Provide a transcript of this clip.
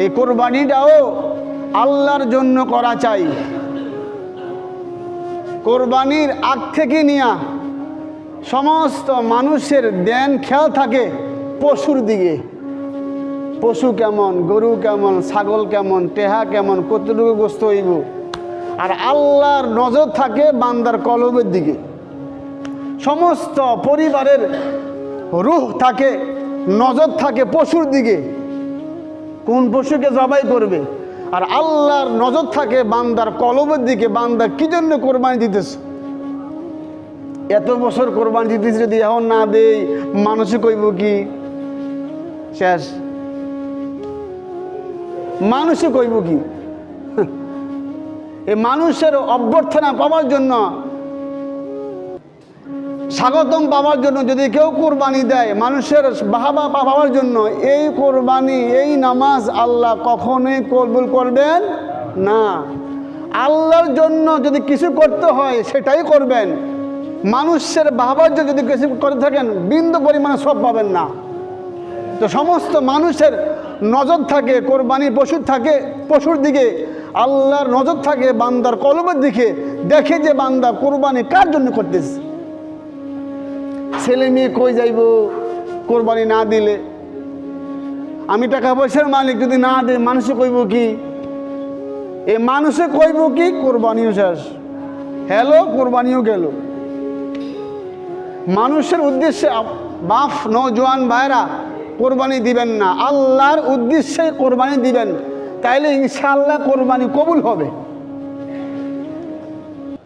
এই কোরবানিটাও আল্লাহর জন্য করা চাই। কোরবানির আগ থেকে নিয়ে সমস্ত মানুষের ধ্যান খেয়াল থাকে পশুর দিকে। পশু কেমন, গরু কেমন, ছাগল কেমন, টেহা কেমন, কতটুকু গোস্ত হইব। আর আল্লাহর নজর থাকে বান্দার কলবের দিকে। সমস্ত পরিবারের রূহ থাকে, নজর থাকে পশুর দিকে, কোন পশুকে জবাই করবে। আর আল্লাহর নজর থাকে বান্দার কলবের দিকে, বান্দা কি জন্য কোরবানি দিতেছে। এত বছর কোরবানি দিতেছে, যদি এখন না দেই মানুষে কইব কি, শেষ। মানুষে কইব কি? এই মানুষের অভ্যর্থনা পাওয়ার জন্য, স্বাগতম পাওয়ার জন্য যদি কেউ কোরবানি দেয়, মানুষের বাহাবা পাওয়ার জন্য, এই কোরবানি, এই নামাজ আল্লাহ কখনোই কবুল করবেন না। আল্লাহর জন্য যদি কিছু করতে হয় সেটাই করবেন। মানুষের বাহাবার জন্য যদি কিছু করে থাকেন বিন্দু পরিমাণে সব পাবেন না। তো সমস্ত মানুষের নজর থাকে কোরবানি পশুর দিকে, আল্লাহর নজর থাকে বান্দার কলবের দিকে। দেখে যে বান্দা কোরবানি কার জন্য করতেছে। ছেলে মেয়ে কই যাইব কোরবানি না দিলে? আমি টাকা পয়সার মালিক, যদি না দে মানুষে কইব কি? এ মানুষে কইব কি? কোরবানিও শেষ, হ্যালো কোরবানিও গেল। মানুষের উদ্দেশ্যে বাপ নওজোয়ান ভাইরা কোরবানি দিবেন না, আল্লাহর উদ্দেশ্যে কোরবানি দিবেন, তাইলে ইনশাআল্লাহ কোরবানি কবুল হবে।